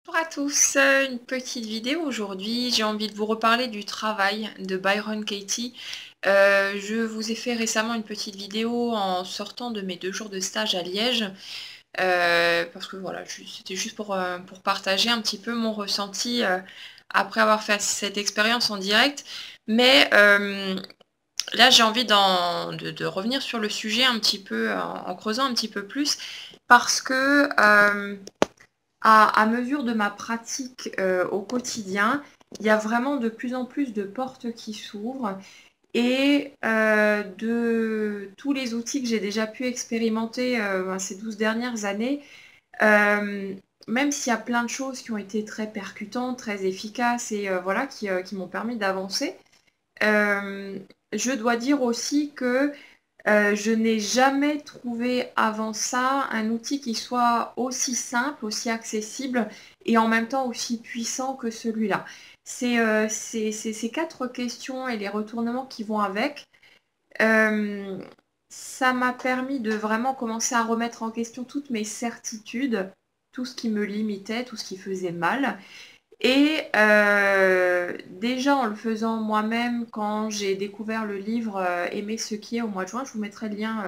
Bonjour à tous, une petite vidéo aujourd'hui. J'ai envie de vous reparler du travail de Byron Katie. Je vous ai fait récemment une petite vidéo en sortant de mes 2 jours de stage à Liège. Parce que voilà, c'était juste pour partager un petit peu mon ressenti après avoir fait cette expérience en direct. Mais là, j'ai envie de revenir sur le sujet un petit peu, en creusant un petit peu plus, parce que à mesure de ma pratique au quotidien, il y a vraiment de plus en plus de portes qui s'ouvrent et de tous les outils que j'ai déjà pu expérimenter ces 12 dernières années, euh, même s'il y a plein de choses qui ont été très percutantes, très efficaces et voilà, qui m'ont permis d'avancer, euh, je dois dire aussi que je n'ai jamais trouvé avant ça un outil qui soit aussi simple, aussi accessible et en même temps aussi puissant que celui-là. C'est ces 4 questions et les retournements qui vont avec. euh, Ça m'a permis de vraiment commencer à remettre en question toutes mes certitudes, tout ce qui me limitait, tout ce qui faisait mal. Et déjà en le faisant moi-même, quand j'ai découvert le livre Aimer ce qui est au mois de juin, je vous mettrai le lien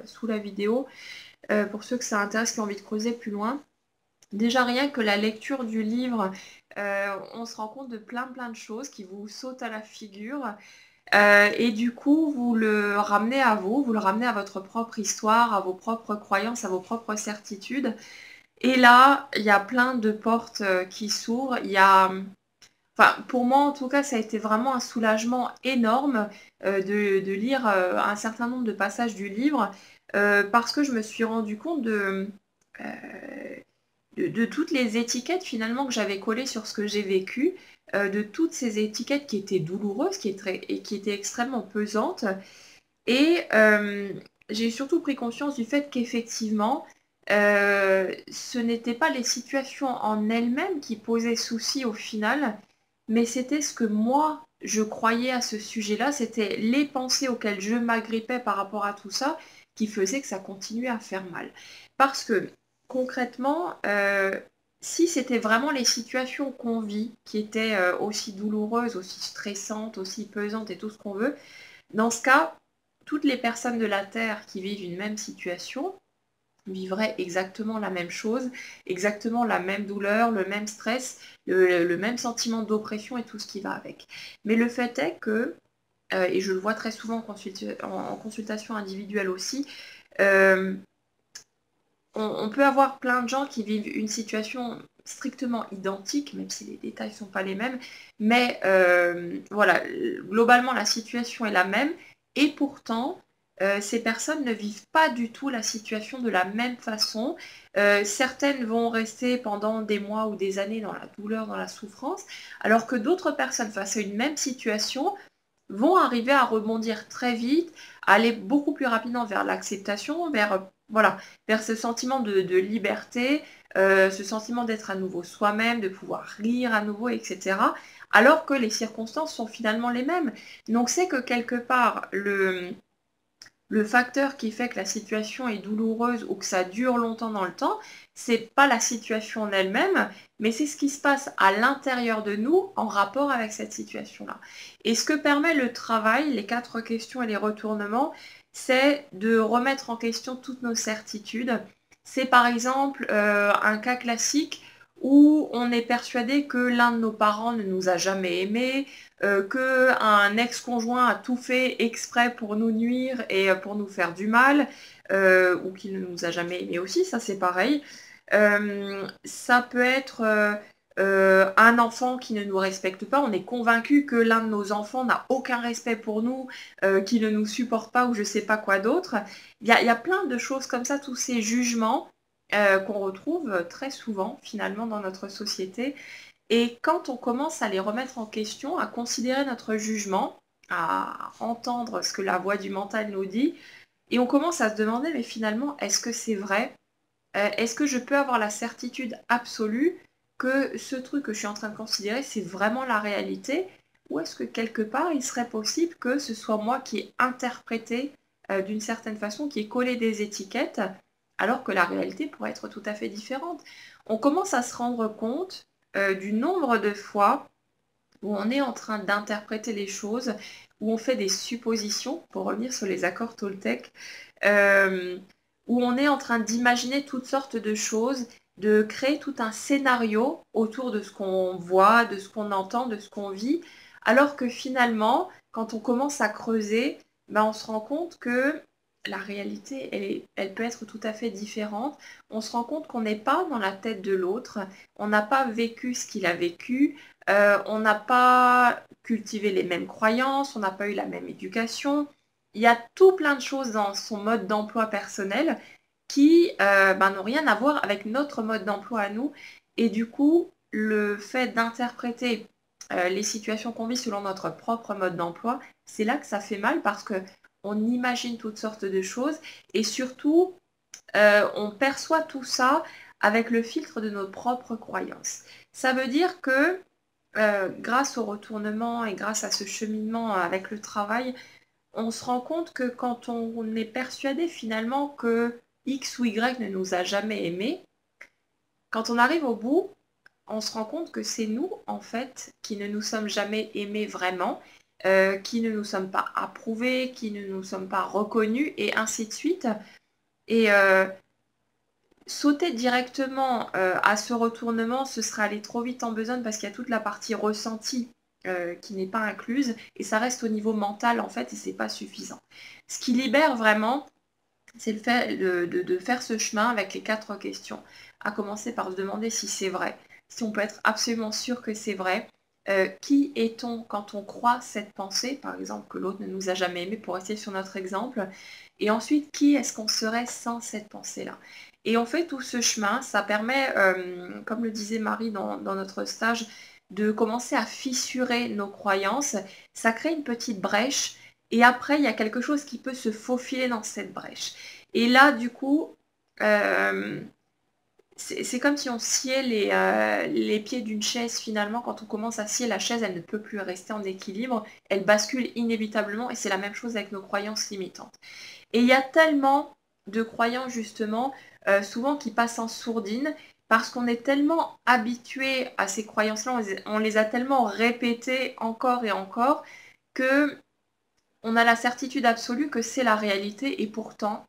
sous la vidéo pour ceux que ça intéresse, qui ont envie de creuser plus loin. Déjà rien que la lecture du livre, on se rend compte de plein de choses qui vous sautent à la figure. Et du coup, vous le ramenez à vous le ramenez à votre propre histoire, à vos propres croyances, à vos propres certitudes. Et là, il y a plein de portes qui s'ouvrent. Enfin, pour moi, en tout cas, ça a été vraiment un soulagement énorme de lire un certain nombre de passages du livre parce que je me suis rendu compte euh, de toutes les étiquettes finalement que j'avais collées sur ce que j'ai vécu, de toutes ces étiquettes qui étaient douloureuses et qui étaient extrêmement pesantes. Et j'ai surtout pris conscience du fait qu'effectivement, ce n'étaient pas les situations en elles-mêmes qui posaient souci au final, mais c'était ce que moi, je croyais à ce sujet-là, c'était les pensées auxquelles je m'agrippais par rapport à tout ça qui faisaient que ça continuait à faire mal. Parce que concrètement, si c'était vraiment les situations qu'on vit qui étaient aussi douloureuses, aussi stressantes, aussi pesantes et tout ce qu'on veut, dans ce cas, toutes les personnes de la Terre qui vivent une même situation vivraient exactement la même chose, exactement la même douleur, le même stress, le même sentiment d'oppression et tout ce qui va avec. Mais le fait est que, et je le vois très souvent en consultation individuelle aussi, euh, on peut avoir plein de gens qui vivent une situation strictement identique, même si les détails ne sont pas les mêmes, mais voilà, globalement la situation est la même, et pourtant ces personnes ne vivent pas du tout la situation de la même façon. Certaines vont rester pendant des mois ou des années dans la douleur, dans la souffrance, alors que d'autres personnes face à une même situation vont arriver à rebondir très vite, aller beaucoup plus rapidement vers l'acceptation, voilà, vers ce sentiment de liberté, ce sentiment d'être à nouveau soi-même, de pouvoir rire à nouveau, etc. Alors que les circonstances sont finalement les mêmes. Donc c'est que quelque part, le facteur qui fait que la situation est douloureuse ou que ça dure longtemps dans le temps, c'est pas la situation en elle-même, mais c'est ce qui se passe à l'intérieur de nous en rapport avec cette situation-là. Et ce que permet le travail, les 4 questions et les retournements, c'est de remettre en question toutes nos certitudes. C'est par exemple un cas classique où on est persuadé que l'un de nos parents ne nous a jamais aimés, qu'un ex-conjoint a tout fait exprès pour nous nuire et pour nous faire du mal, ou qu'il ne nous a jamais aimés aussi, ça c'est pareil. Ça peut être un enfant qui ne nous respecte pas, on est convaincu que l'un de nos enfants n'a aucun respect pour nous, qu'il ne nous supporte pas ou je sais pas quoi d'autre. Il y a plein de choses comme ça, tous ces jugements qu'on retrouve très souvent finalement dans notre société. Et quand on commence à les remettre en question, à considérer notre jugement, à entendre ce que la voix du mental nous dit, et on commence à se demander, mais finalement, est-ce que c'est vrai? Est-ce que je peux avoir la certitude absolue que ce truc que je suis en train de considérer, c'est vraiment la réalité? Ou est-ce que quelque part, il serait possible que ce soit moi qui ai interprété d'une certaine façon, qui ai collé des étiquettes alors que la réalité pourrait être tout à fait différente. On commence à se rendre compte du nombre de fois où on est en train d'interpréter les choses, où on fait des suppositions, pour revenir sur les accords Toltec, euh, où on est en train d'imaginer toutes sortes de choses, de créer tout un scénario autour de ce qu'on voit, de ce qu'on entend, de ce qu'on vit, alors que finalement, quand on commence à creuser, ben on se rend compte que la réalité, elle peut être tout à fait différente. On se rend compte qu'on n'est pas dans la tête de l'autre, on n'a pas vécu ce qu'il a vécu, on n'a pas cultivé les mêmes croyances, on n'a pas eu la même éducation. Il y a tout plein de choses dans son mode d'emploi personnel qui n'ont rien à voir avec notre mode d'emploi à nous. Et du coup, le fait d'interpréter les situations qu'on vit selon notre propre mode d'emploi, c'est là que ça fait mal parce que on imagine toutes sortes de choses et surtout, on perçoit tout ça avec le filtre de nos propres croyances. Ça veut dire que grâce au retournement et grâce à ce cheminement avec le travail, on se rend compte que quand on est persuadé finalement que X ou Y ne nous a jamais aimés, quand on arrive au bout, on se rend compte que c'est nous, en fait, qui ne nous sommes jamais aimés vraiment, qui ne nous sommes pas approuvés, qui ne nous sommes pas reconnus, et ainsi de suite. Et sauter directement à ce retournement, ce serait aller trop vite en besogne parce qu'il y a toute la partie ressentie qui n'est pas incluse et ça reste au niveau mental en fait et c'est pas suffisant. Ce qui libère vraiment, c'est le fait de faire ce chemin avec les 4 questions. À commencer par se demander si c'est vrai, si on peut être absolument sûr que c'est vrai. Qui est-on quand on croit cette pensée, par exemple que l'autre ne nous a jamais aimé, pour rester sur notre exemple, et ensuite qui est-ce qu'on serait sans cette pensée-là. Et on fait tout ce chemin, ça permet, comme le disait Marie dans notre stage, de commencer à fissurer nos croyances, ça crée une petite brèche, et après il y a quelque chose qui peut se faufiler dans cette brèche. Et là, du coup, c'est comme si on sciait les pieds d'une chaise finalement. Quand on commence à scier la chaise, elle ne peut plus rester en équilibre, elle bascule inévitablement et c'est la même chose avec nos croyances limitantes. Et il y a tellement de croyances justement, souvent qui passent en sourdine, parce qu'on est tellement habitué à ces croyances-là, on les a tellement répétées encore et encore, que on a la certitude absolue que c'est la réalité et pourtant.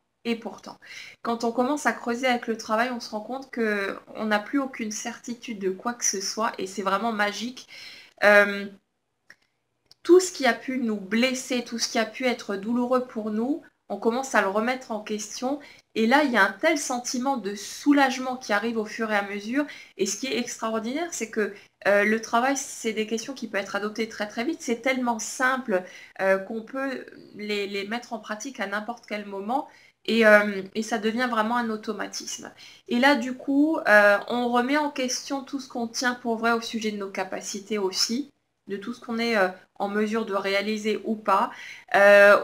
Quand on commence à creuser avec le travail, on se rend compte qu'on n'a plus aucune certitude de quoi que ce soit et c'est vraiment magique. Euh, tout ce qui a pu nous blesser, tout ce qui a pu être douloureux pour nous, on commence à le remettre en question. Et là, il y a un tel sentiment de soulagement qui arrive au fur et à mesure. Et ce qui est extraordinaire, c'est que le travail, c'est des questions qui peuvent être adoptées très très vite. C'est tellement simple qu'on peut les mettre en pratique à n'importe quel moment. Et ça devient vraiment un automatisme. Et là, du coup, on remet en question tout ce qu'on tient pour vrai au sujet de nos capacités aussi, de tout ce qu'on est en mesure de réaliser ou pas,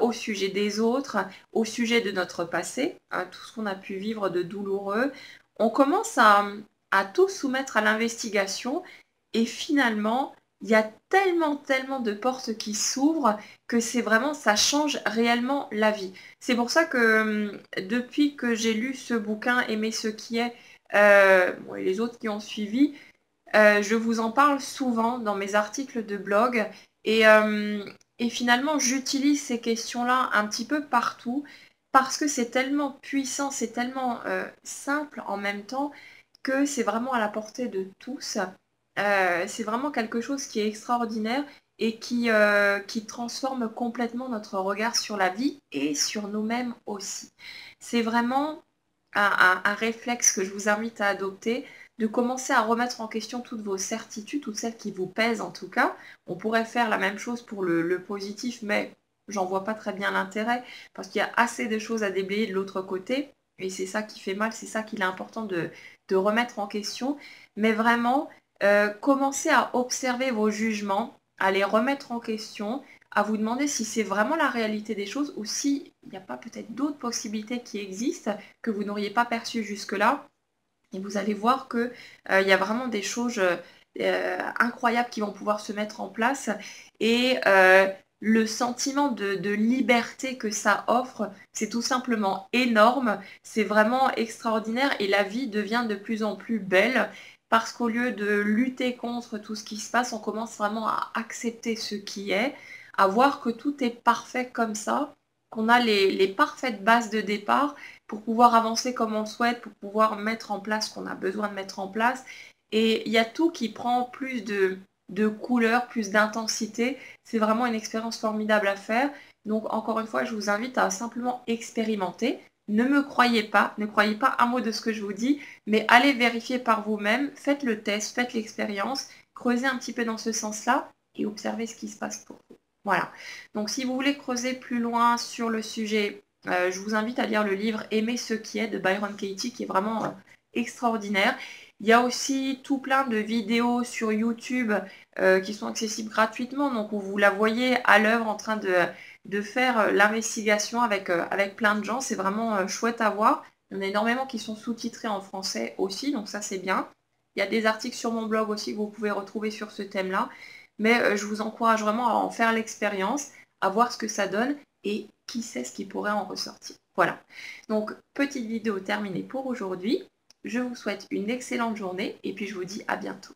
au sujet des autres, au sujet de notre passé, hein, tout ce qu'on a pu vivre de douloureux. On commence à tout soumettre à l'investigation et finalement, il y a tellement, tellement de portes qui s'ouvrent que c'est vraiment, ça change réellement la vie. C'est pour ça que depuis que j'ai lu ce bouquin, Aimer ce qui est, bon, et les autres qui ont suivi, je vous en parle souvent dans mes articles de blog et, euh, et finalement j'utilise ces questions-là un petit peu partout parce que c'est tellement puissant, c'est tellement simple en même temps que c'est vraiment à la portée de tous. C'est vraiment quelque chose qui est extraordinaire et qui transforme complètement notre regard sur la vie et sur nous-mêmes aussi. C'est vraiment un réflexe que je vous invite à adopter, de commencer à remettre en question toutes vos certitudes, toutes celles qui vous pèsent en tout cas. On pourrait faire la même chose pour le positif, mais j'en vois pas très bien l'intérêt, parce qu'il y a assez de choses à déblayer de l'autre côté, et c'est ça qui fait mal, c'est ça qu'il est important de remettre en question. Mais vraiment, commencez à observer vos jugements, à les remettre en question, à vous demander si c'est vraiment la réalité des choses ou s'il n'y a pas peut-être d'autres possibilités qui existent que vous n'auriez pas perçues jusque-là. Et vous allez voir qu'il y a vraiment des choses incroyables qui vont pouvoir se mettre en place. Et le sentiment de liberté que ça offre, c'est tout simplement énorme. C'est vraiment extraordinaire et la vie devient de plus en plus belle parce qu'au lieu de lutter contre tout ce qui se passe, on commence vraiment à accepter ce qui est, à voir que tout est parfait comme ça, qu'on a les parfaites bases de départ pour pouvoir avancer comme on souhaite, pour pouvoir mettre en place ce qu'on a besoin de mettre en place. Et il y a tout qui prend plus de couleurs, plus d'intensité. C'est vraiment une expérience formidable à faire. Donc encore une fois, je vous invite à simplement expérimenter. Ne me croyez pas, ne croyez pas un mot de ce que je vous dis, mais allez vérifier par vous-même, faites le test, faites l'expérience, creusez un petit peu dans ce sens-là et observez ce qui se passe pour vous. Voilà. Donc si vous voulez creuser plus loin sur le sujet, je vous invite à lire le livre Aimer ce qui est de Byron Katie, qui est vraiment extraordinaire. Il y a aussi tout plein de vidéos sur YouTube qui sont accessibles gratuitement, donc où vous la voyez à l'œuvre en train de faire l'investigation avec plein de gens. C'est vraiment chouette à voir. Il y en a énormément qui sont sous-titrés en français aussi, donc ça c'est bien. Il y a des articles sur mon blog aussi que vous pouvez retrouver sur ce thème-là. Mais je vous encourage vraiment à en faire l'expérience, à voir ce que ça donne et qui sait ce qui pourrait en ressortir. Voilà. Donc, petite vidéo terminée pour aujourd'hui. Je vous souhaite une excellente journée et puis je vous dis à bientôt.